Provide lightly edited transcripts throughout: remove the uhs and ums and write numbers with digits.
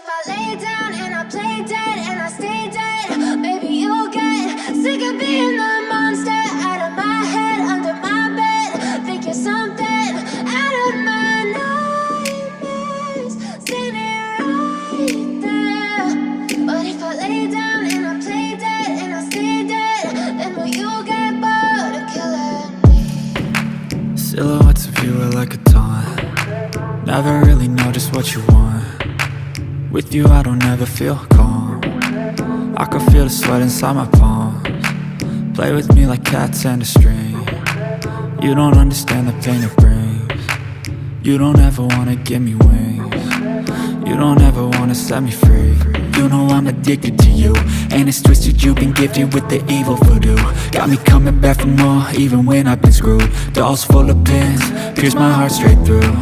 if I lay down and I play dead and I stay dead, maybe you'll get sick of being the monster out of my head, under my bed. Think you're something out of my nightmares, standing right there. But if I lay down and I play dead and I stay dead, then will you get bored of killing me? Silhouettes of you are like a taunt. Never really know just what you want. With you I don't ever feel calm. I can feel the sweat inside my palms. Play with me like cats and a string. You don't understand the pain it brings. You don't ever wanna give me wings. You don't ever wanna set me free. You know I'm addicted to you, and it's twisted, you've been gifted with the evil voodoo. Got me coming back for more, even when I've been screwed. Dolls full of pins, pierce my heart straight through.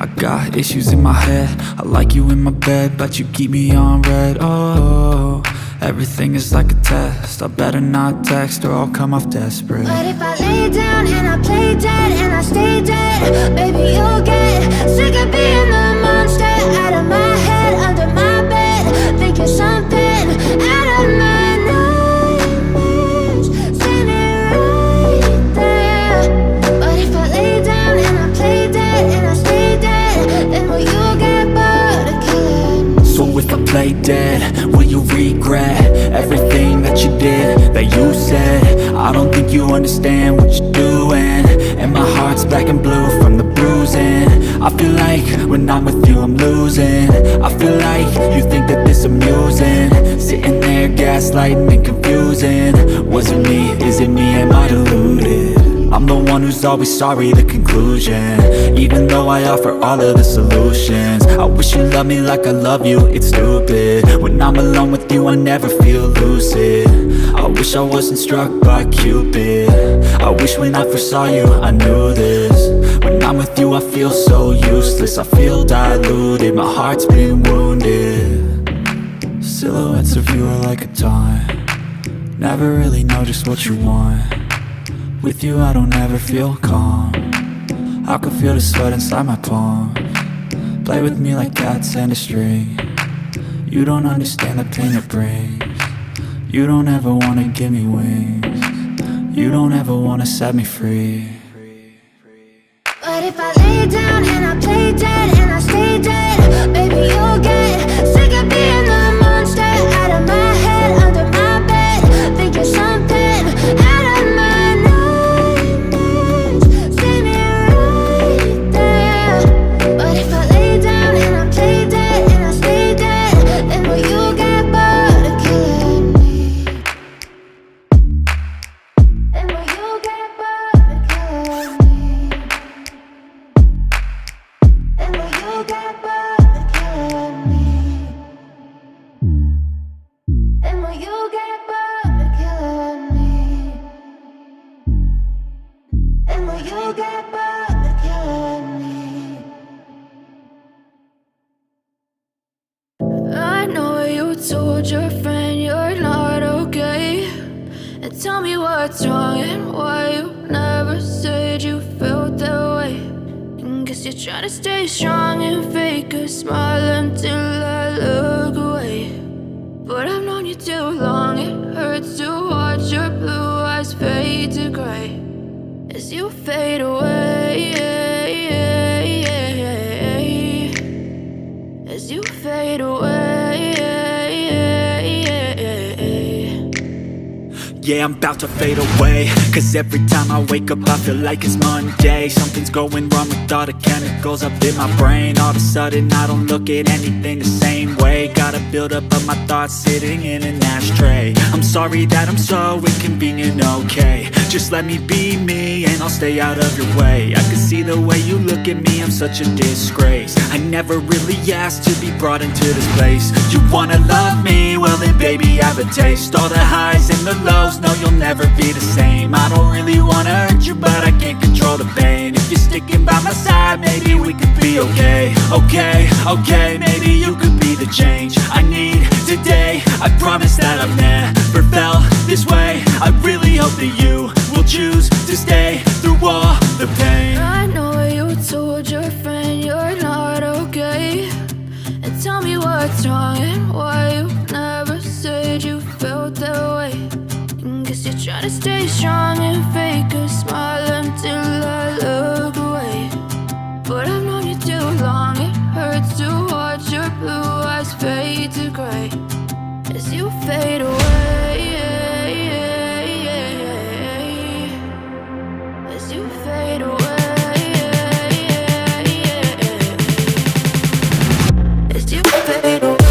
I got issues in my head, I like you in my bed, but you keep me on red. Oh, everything is like a test, I better not text or I'll come off desperate. But if I lay down and I play dead and I stay dead, maybe you'll get sick of being the monster out of my head, under my bed. Think you're something out of my nightmares, standing right there. But if I lay down and I play dead and I stay dead, then will you get bored of killing me? So if I play dead, will you regret everything that you did, that you said? I don't think you understand what you're doing, and my heart's black and blue from the bruising. I feel like when I'm with you I'm losing. I feel like you think that this amusing, sitting there gaslighting and confusing. Was it me? Is it me? Am I deluded? I'm the one who's always sorry, the conclusion, even though I offer all of the solutions. I wish you loved me like I love you, it's stupid. When I'm alone with you I never feel lucid. I wish I wasn't struck by Cupid. I wish when I first saw you I knew this. When I'm with you I feel so useless, I feel diluted, my heart's been wounded. Silhouettes of you are like a taunt. Never really know just what you want. With you I don't ever feel calm. I can feel the sweat inside my palms. Play with me like cats and a string. You don't understand the pain it brings. You don't ever wanna give me wings. You don't ever wanna set me free. But if I lay down and I play dead and I stay dead, maybe you'll get sick of being the monster out of my head, under my bed. Think you're something out of my nightmares, standing right there. But if I lay down and I play dead and I stay dead, then will you get bored of killing me? Then will you get bored of killing me? Then will you get bored of killing me? Then will you get bored of killing me? Then will you get bored of killing me? I know you told your friend you're not okay, and tell me what's wrong and why you never said you felt that way. And guess you're trying to stay strong and fake a smile until I look away. But I've known you too long, it hurts to watch your blue eyes fade to gray as you fade away, as you fade away. Yeah, I'm about to fade away, cause every time I wake up I feel like it's Monday. Something's going wrong with all the chemicals up in my brain. All of a sudden I don't look at anything the same way. Got a buildup of my thoughts sitting in an ashtray. I'm sorry that I'm so inconvenient, okay. Just let me be me and I'll stay out of your way. I can see the way you look at me, I'm such a disgrace. I never really asked to be brought into this place. You wanna love me? Well then baby have a taste. All the highs and the lows, no you'll never be the same. I don't really wanna hurt you but I can't control the pain. If you're sticking by my side maybe we could be okay. Okay, maybe you could be the change I need today. I promise that I've never felt this way. I really hope that you will choose to stay through all the pain. I know you told your friend you're not okay, and tell what's wrong and why you never said you felt that way. And guess you're trying to stay strong and fake a smile until I look away. But I've known you too long, it hurts to watch your blue eyes fade to gray as you fade away. As you fade away. As you fade away.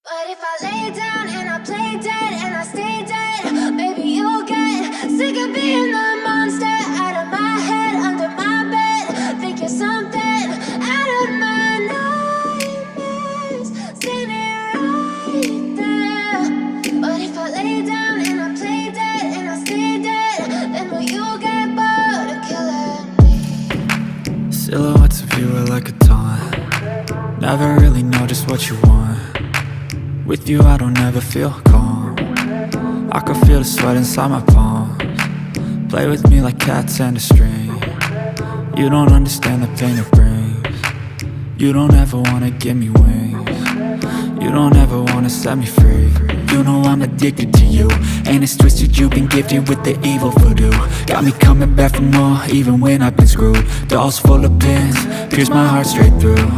But if I lay down and I play dead and I stay dead, baby, you'll get sick of being the monster out of my head, under my bed. Think you're something out of my nightmares, standing right there. But if I lay down and I play dead and I stay dead, then will you get bored of killing me? Silhouettes of you are like a taunt. Never really know just what you want. With you I don't ever feel calm. I can feel the sweat inside my palms. Play with me like cats and a string. You don't understand the pain it brings. You don't ever wanna give me wings. You don't ever wanna set me free. You know I'm addicted to you, and it's twisted, you've been gifted with the evil voodoo. Got me coming back for more, even when I've been screwed. Dolls full of pins, pierce my heart straight through.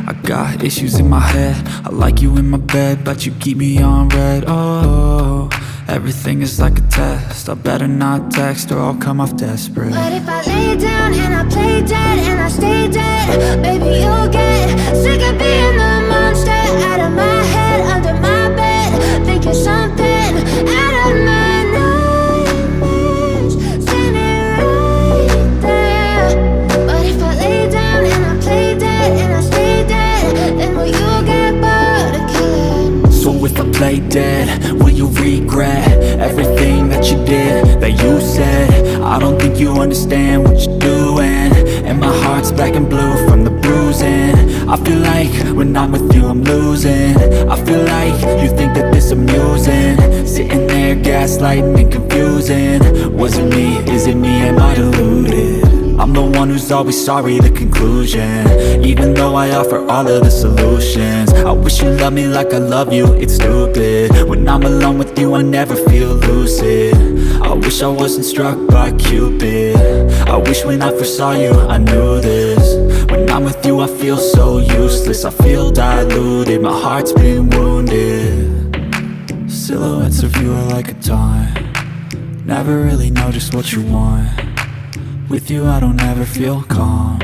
I got issues in my head, I like you in my bed, but you keep me on red. Oh, everything is like a test. I better not text or I'll come off desperate. But if I lay down and I play dead and I stay dead, baby, you'll get sick of being the monster out of my head, under my bed. Think you're something out of my nightmares, standing right there. But if I lay down and I play dead and I stay dead, then will you get bored of killing me? So if I play dead, will you regret everything that you did, that you said? I don't think you understand what you're doing, and my heart's black and blue from the bruising. I feel like when I'm with you I'm losing. I feel like you think that this amusing, sitting there gaslighting and confusing. Was it me? Is it me? Am I deluded? I'm the one who's always sorry, the conclusion, even though I offer all of the solutions. I wish you loved me like I love you, it's stupid. When I'm alone with you I never feel lucid. I wish I wasn't struck by Cupid. I wish when I first saw you I knew this. When I'm with you I feel so useless, I feel diluted, my heart's been wounded. Silhouettes of you are like a taunt, never really know just what you want. With you I don't ever feel calm,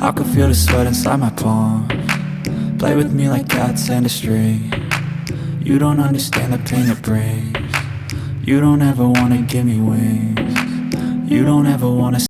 I can feel the sweat inside my palm. Play with me like cats and a string, you don't understand the pain it brings. You don't ever wanna give me wings, you don't ever wanna